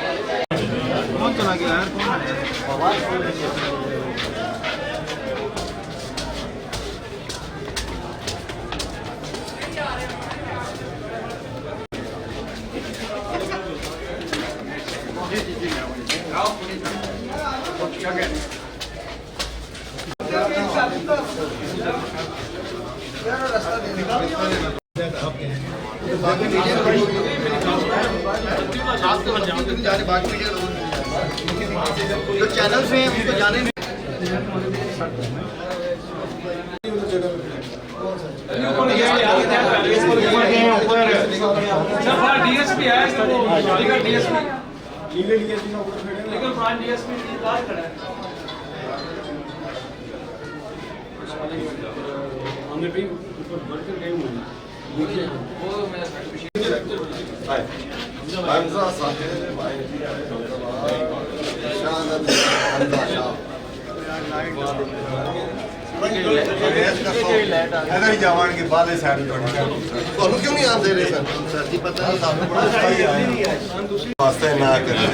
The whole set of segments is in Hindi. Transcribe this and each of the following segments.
कौन चला गया यार? कौन जो चैनल से उनको जाने डीएसपी है लीगल ब्रांच डीएसपी बाहर खड़ा है। हमने भी ऊपर वर्कर गए हुए हैं वो मेरा हमजा साहब ही जवान के बाद साइड क्यों नहीं आते रहे सर जी पता नहीं साहब बड़ा वास्ते ना करें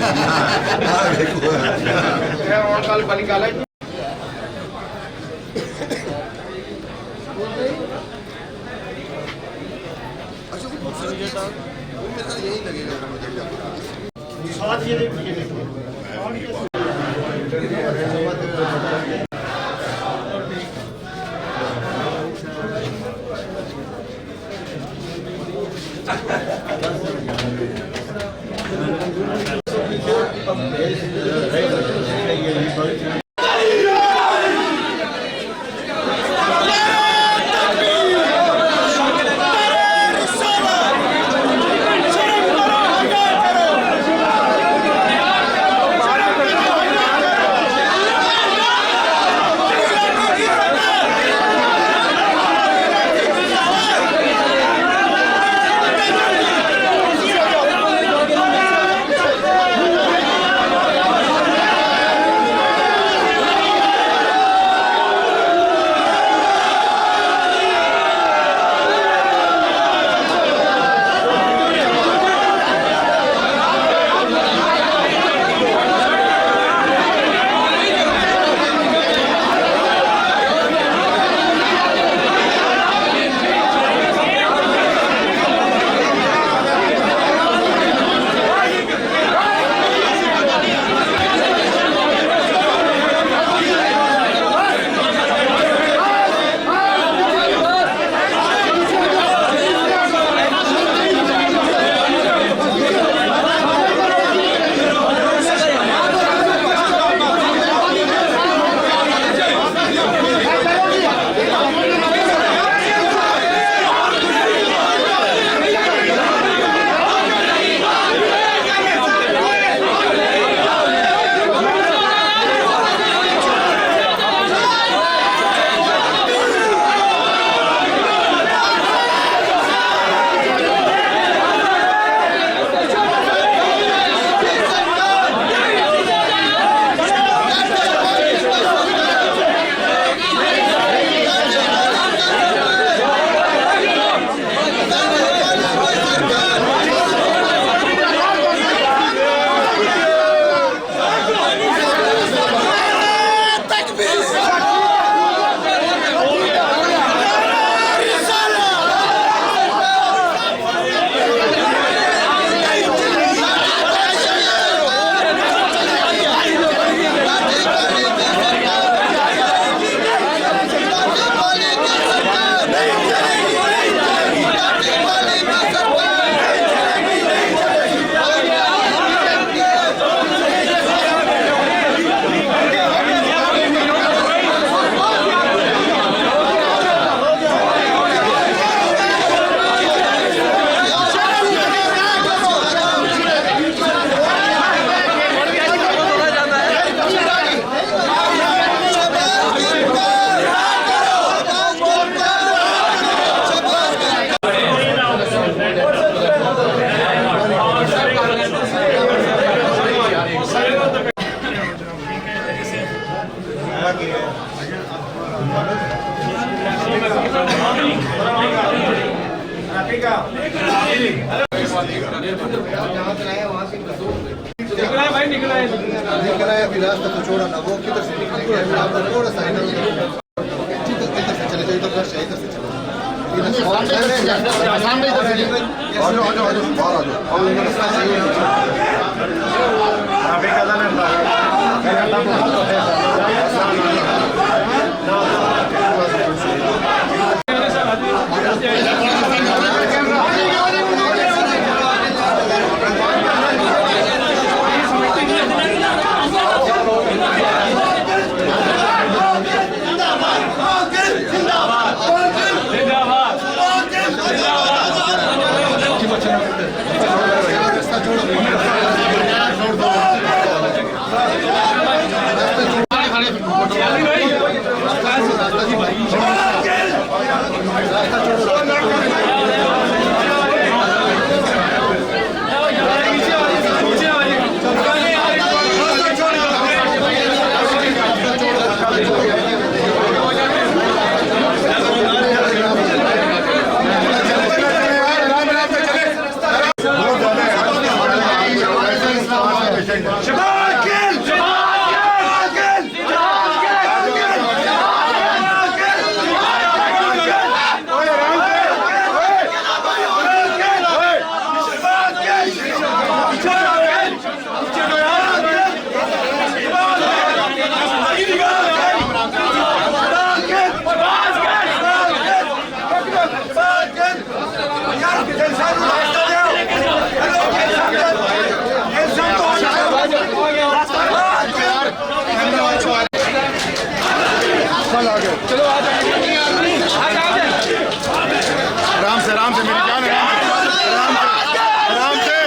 और कल बली काला अच्छा वो मेरे साथ यही लगेगा मुझे साथ ये देखिए निकला है अभी रास्ता तो छोड़ा ना, वो किधर से निकलेंगे, अभी आप थोड़ा सा इधर से चले जाओ, इधर से इधर से चलो, सामने इधर से आराम से मेरी जान, आराम से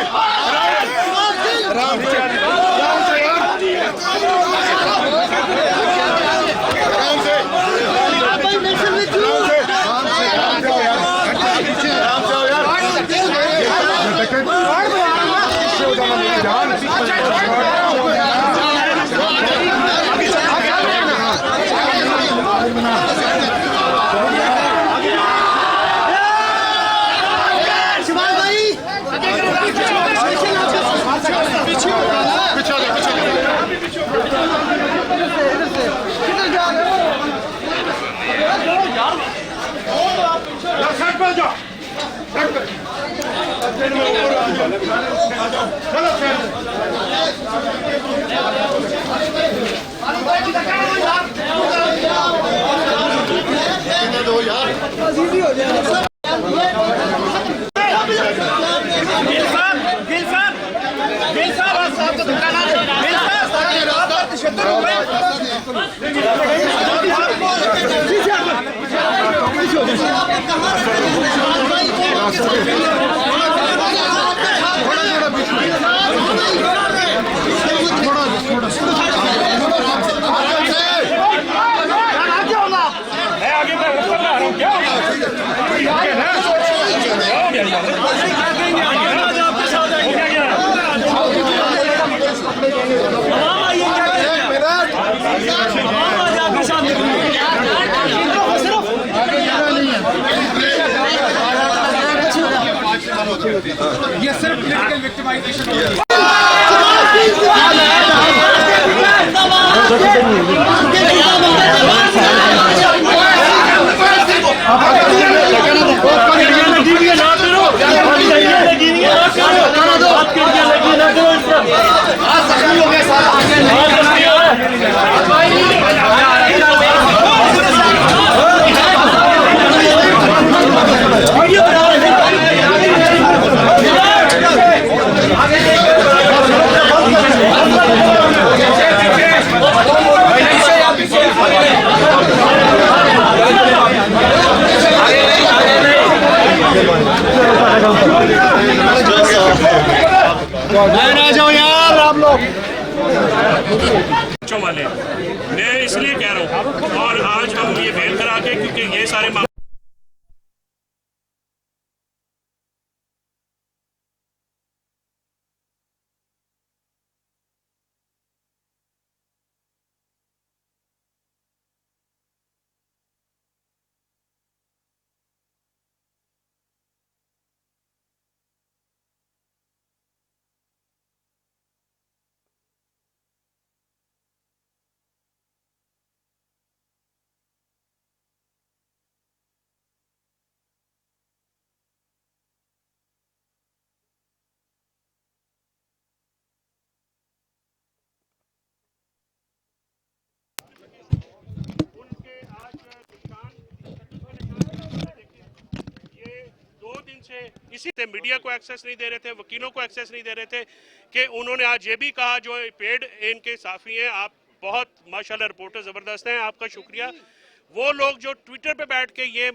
ये सिर्फ पॉलिटिकल विक्टिमाइजेशन है। आ जाओ यार आप लोग वाले, मैं इसलिए कह रहा हूँ और आज हम ये बेल करा के, क्योंकि ये सारे इसी से मीडिया को एक्सेस नहीं दे रहे थे, वकीलों को एक्सेस नहीं दे रहे थे कि उन्होंने आज ये भी कहा, जो पेड इनके साफ़ी हैं, आप बहुत माशाल्लाह रिपोर्टर ज़बरदस्त हैं, आपका शुक्रिया। वो लोग जो ट्विटर पे बैठ के ये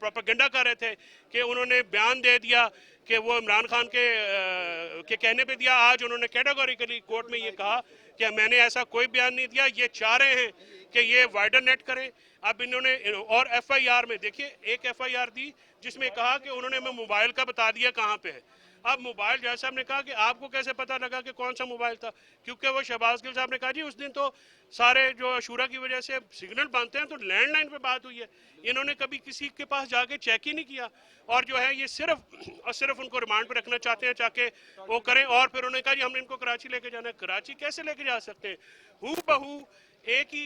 प्रोपेगेंडा कर रहे थे कि उन्होंने बयान दे दिया कि वो इमरान खान के कहने पे दिया, आज उन्होंने कैटेगोरिकली कोर्ट में ये कहा कि मैंने ऐसा कोई बयान नहीं दिया। ये चाह रहे हैं कि ये वाइडर नेट करें। अब इन्होंने और एफआईआर में देखिए, एक एफआईआर दी जिसमें कहा कि उन्होंने मैं मोबाइल का बता दिया कहाँ पे है। अब मोबाइल, जैसा साहब ने कहा कि आपको कैसे पता लगा कि कौन सा मोबाइल था, क्योंकि वो शहबाज गिल साहब ने कहा जी उस दिन तो सारे जो अशूरा की वजह से सिग्नल बनते हैं तो लैंडलाइन पे बात हुई है। इन्होंने कभी किसी के पास जाके चेक ही नहीं किया, और जो है ये सिर्फ और सिर्फ उनको रिमांड पे रखना चाहते हैं ताकि वो करें। और फिर उन्होंने कहा जी हमने इनको कराची लेके जाना है। कराची कैसे लेके जा सकते हैं? हू बहू एक ही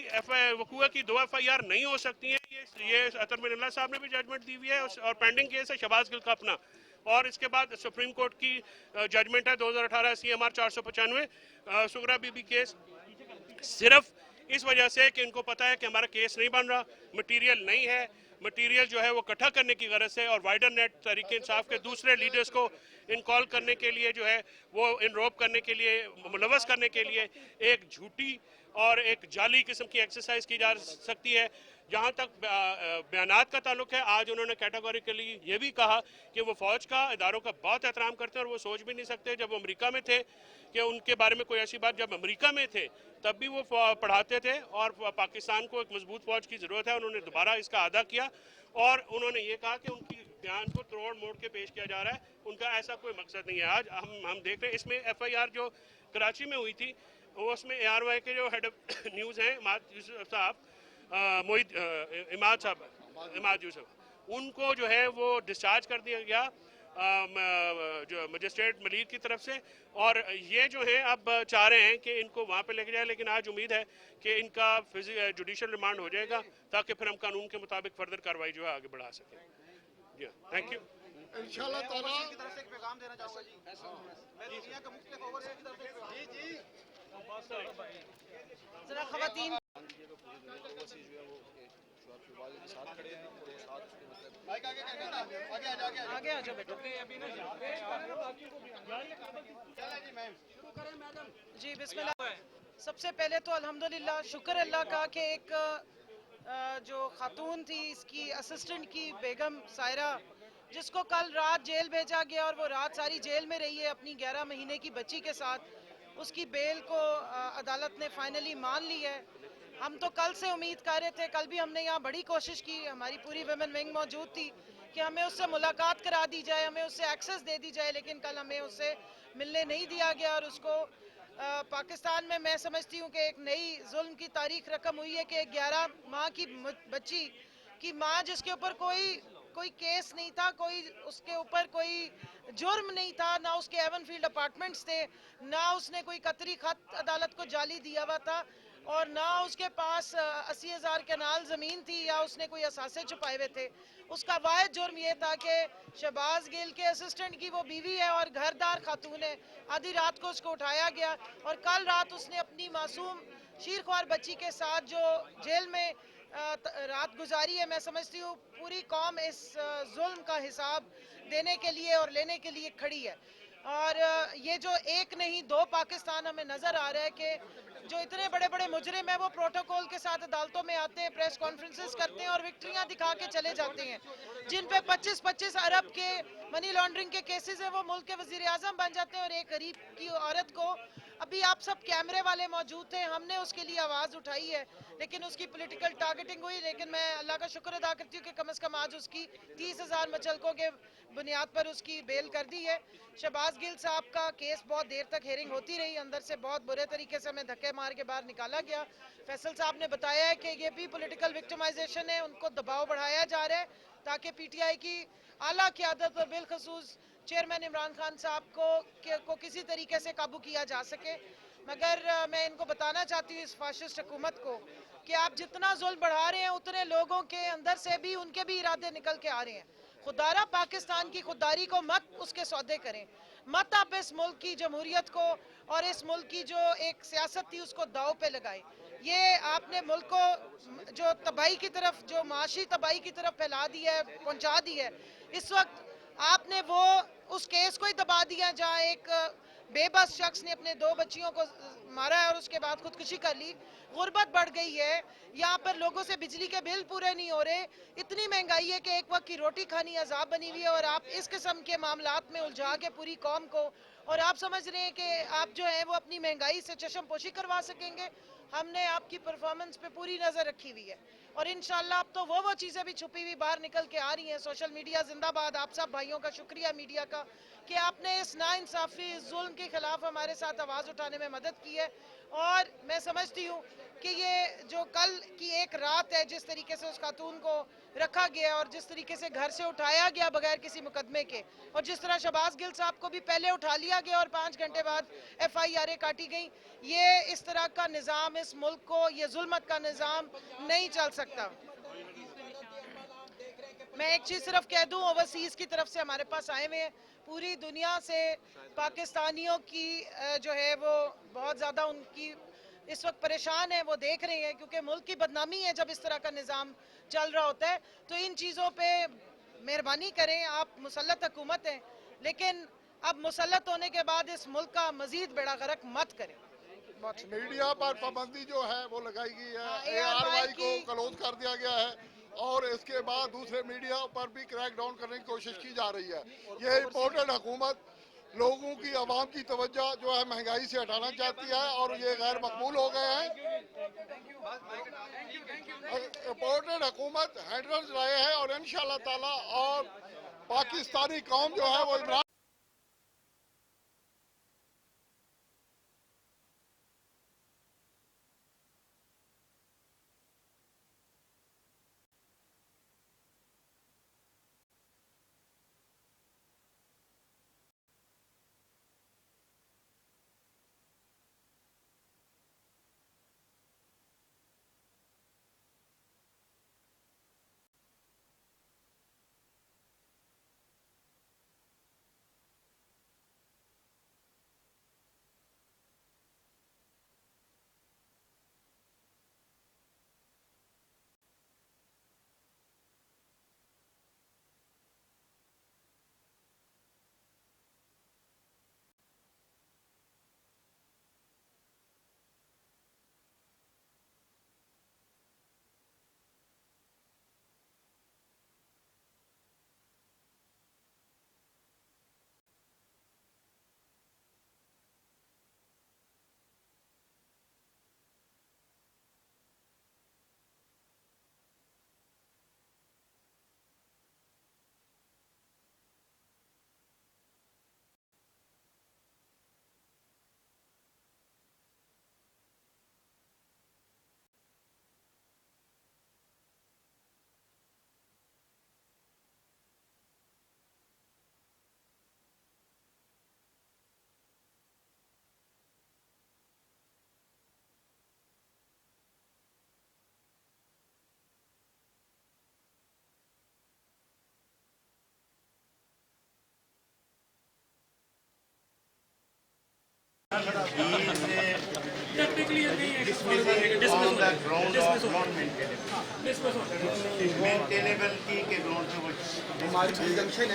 वकूआ की 2 FIR नहीं हो सकती हैं। ये अतर मिनल्ला साहब ने भी जजमेंट दी हुई है, और पेंडिंग केस है शहबाज गिल का अपना। और इसके बाद सुप्रीम कोर्ट की जजमेंट है 2018 CMR 495 सुगरा बीबी केस। सिर्फ इस वजह से कि इनको पता है कि हमारा केस नहीं बन रहा, मटेरियल नहीं है, मटेरियल जो है वो इकट्ठा करने की गरज से, और वाइडर नेट तहरीक इंसाफ के दूसरे लीडर्स को इनकॉल करने के लिए, जो है वो इनरोप करने के लिए, मुलवस करने के लिए एक झूठी और एक जाली किस्म की एक्सरसाइज की जा सकती है। जहाँ तक बयानात का ताल्लुक है, आज उन्होंने कैटेगोरिकली ये भी कहा कि वो फ़ौज का, इदारों का बहुत एहतराम करते हैं, और वो सोच भी नहीं सकते जब वो अमेरिका में थे कि उनके बारे में कोई ऐसी बात, जब अमेरिका में थे तब भी वो पढ़ाते थे, और पाकिस्तान को एक मजबूत फ़ौज की ज़रूरत है। उन्होंने दोबारा इसका अदा किया, और उन्होंने ये कहा कि उनकी बयान को तोड़ मोड़ के पेश किया जा रहा है, उनका ऐसा कोई मकसद नहीं है। आज हम देख रहे हैं इसमें FIR जो कराची में हुई थी, वो उसमें ARY के जो हेड न्यूज़ हैं इमाद यूसुफ, उनको जो है वो डिस्चार्ज कर दिया गया जो मजिस्ट्रेट मलिक की तरफ से, और ये जो है अब चाह रहे हैं कि इनको वहाँ पे लेके जाए। लेकिन आज उम्मीद है कि इनका जुडिशल रिमांड हो जाएगा, ताकि फिर हम कानून के मुताबिक फर्दर कार्रवाई जो है आगे बढ़ा सकें। जी थैंक यू। इंशाल्लाह ताला की तरफ से एक पैगाम देना चाहूंगा जी। मैं दुनिया के मुख्तलिफ ओवरसीज की तरफ से जरा खवातीन आगे आ जाओ बेटा। जी बिस्मिल्लाह। सबसे पहले तो अल्हम्दुलिल्लाह, शुक्र अल्लाह का कि एक जो खातून थी, इसकी असिस्टेंट की बेगम सायरा, जिसको कल रात जेल भेजा गया और वो रात सारी जेल में रही है अपनी 11 महीने की बच्ची के साथ, उसकी बेल को अदालत ने फाइनली मान ली है। हम तो कल से उम्मीद कर रहे थे, कल भी हमने यहाँ बड़ी कोशिश की, हमारी पूरी वुमेन विंग मौजूद थी कि हमें उससे मुलाकात करा दी जाए, हमें उससे एक्सेस दे दी जाए, लेकिन कल हमें उससे मिलने नहीं दिया गया। और उसको पाकिस्तान में मैं समझती हूँ कि एक नई जुल्म की तारीख रकम हुई है कि 11 माह की बच्ची की माँ, जिसके ऊपर कोई केस नहीं था, कोई उसके ऊपर कोई जुर्म नहीं था, ना उसके एवनफील्ड अपार्टमेंट्स थे, ना उसने कोई कतरी खत अदालत को जाली दिया हुआ था, और ना उसके पास 80,000 कनाल ज़मीन थी या उसने कोई असासे छुपाए हुए थे। उसका वाहिद जुर्म ये था कि शहबाज गिल के असिस्टेंट की वो बीवी है और घरदार खातून है। आधी रात को उसको उठाया गया, और कल रात उसने अपनी मासूम शीरख्वार बच्ची के साथ जो जेल में रात गुजारी है। मैं समझती हूँ पूरी कौम इस जुल्म का हिसाब देने के लिए और लेने के लिए खड़ी है। और ये जो एक नहीं 2 पाकिस्तान हमें नज़र आ रहा है कि जो इतने बड़े बड़े मुजरिम हैं वो प्रोटोकॉल के साथ अदालतों में आते हैं, प्रेस कॉन्फ्रेंसेस करते हैं और विक्ट्रियां दिखा के चले जाते हैं। जिन पे 25-25 अरब के मनी लॉन्ड्रिंग के केसेस हैं वो मुल्क के वजीर आजम बन जाते हैं। और एक गरीब की औरत को, अभी आप सब कैमरे वाले मौजूद थे, हमने उसके लिए आवाज़ उठाई है, लेकिन उसकी पॉलिटिकल टारगेटिंग हुई। लेकिन मैं अल्लाह का शुक्र अदा करती हूँ कि कम से कम आज उसकी 30,000 मचलकों के बुनियाद पर उसकी बेल कर दी है। शहबाज गिल साहब का केस बहुत देर तक हेयरिंग होती रही, अंदर से बहुत बुरे तरीके से हमें धक्के मार के बाहर निकाला गया। फैसल साहब ने बताया है कि ये भी पॉलिटिकल विक्टिमाइजेशन है, उनको दबाव बढ़ाया जा रहा है ताकि PTI की आला क़यादत और बिलखसूस चेयरमैन इमरान खान साहब को किसी तरीके से काबू किया जा सके। मगर मैं इनको बताना चाहती हूँ, इस फाशिस्ट हुकूमत को, कि आप जितना जुल्म बढ़ा रहे हैं उतने लोगों के अंदर से भी उनके भी इरादे निकल के आ रहे हैं। खुदारा पाकिस्तान की खुदारी को मत उसके सौदे करें, मत आप इस मुल्क की जमहूरियत को और इस मुल्क की जो एक सियासत थी उसको दाव पे लगाए। ये आपने मुल्क को जो तबाही की तरफ, जो माशी तबाही की तरफ फैला दी है, पहुंचा दी है। इस वक्त आपने वो उस केस को ही दबा दिया जहाँ एक बेबस शख्स ने अपने 2 बच्चियों को मारा है और उसके बाद खुदकुशी कर ली। गुर्बत बढ़ गई है, यहाँ पर लोगों से बिजली के बिल पूरे नहीं हो रहे, इतनी महंगाई है कि एक वक्त की रोटी खानी अजाब बनी हुई है, और आप इस किस्म के मामलात में उलझा के पूरी कौम को, और आप समझ रहे हैं कि आप जो है वो अपनी महंगाई से चश्मपोशी करवा सकेंगे। हमने आपकी परफॉर्मेंस पे पूरी नज़र रखी हुई है और इंशाल्लाह अब तो वो चीज़ें भी छुपी हुई बाहर निकल के आ रही हैं। सोशल मीडिया जिंदाबाद। आप सब भाइयों का शुक्रिया मीडिया का कि आपने इस नाइंसाफ़ी, इस जुल्म के खिलाफ हमारे साथ आवाज़ उठाने में मदद की है। और मैं समझती हूँ कि ये जो कल की एक रात है, जिस तरीके से उस खातून को रखा गया और जिस तरीके से घर से उठाया गया बगैर किसी मुकदमे के, और जिस तरह शहबाज गिल साहब को भी पहले उठा लिया गया और 5 घंटे बाद FIR काटी गई, ये इस तरह का निज़ाम इस मुल्क को, ये जुल्मत का निज़ाम नहीं चल सकता। मैं एक चीज़ सिर्फ कह दूं, ओवरसीज़ की तरफ से हमारे पास आए हुए हैं, पूरी दुनिया से पाकिस्तानियों की जो है वो बहुत ज़्यादा उनकी इस वक्त परेशान है, वो देख रहे हैं, क्योंकि मुल्क की बदनामी है जब इस तरह का निज़ाम चल रहा होता है। तो इन चीज़ों पे मेहरबानी करें, आप मुसल्लत हुकूमत हैं, लेकिन अब मुसल्लत होने के बाद इस मुल्क का मजीद बेड़ा गर्क मत करें। मीडिया पर पाबंदी जो है वो लगाई गई है, ARY को क्लोज कर दिया गया है और इसके बाद दूसरे मीडिया पर भी क्रैक डाउन करने की कोशिश की जा रही है। ये इम्पोर्टेड हुकूमत लोगों की, आवाम की तवज्जो जो है महंगाई से हटाना चाहती है और ये गैर मकबूल हो गए हैं। इम्पोर्टेड हुकूमत हैंडल्स रहे हैं और इंशाअल्लाह ताला और पाकिस्तानी कौम जो है वो इमरान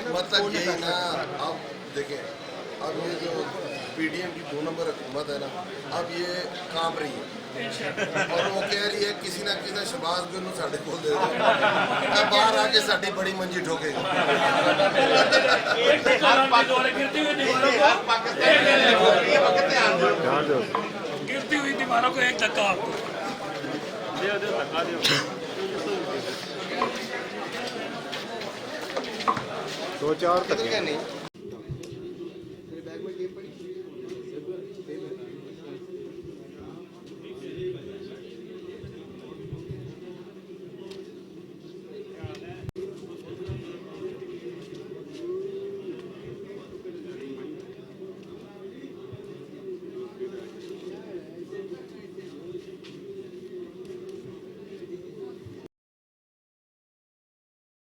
मतलब ये ना, अब देखें, अब ये जो PDM की 2 नंबर हुकूमत है ना, अब ये कांप रही है और वो कह रही है किसी ना किसी शहबाज गिल नूं साडे कोल दे दो, बाहर आके साडी बड़ी मंजी ठोकेगा। गिरती हुई दीवारों को एक धक्का आपको दो चार तक नहीं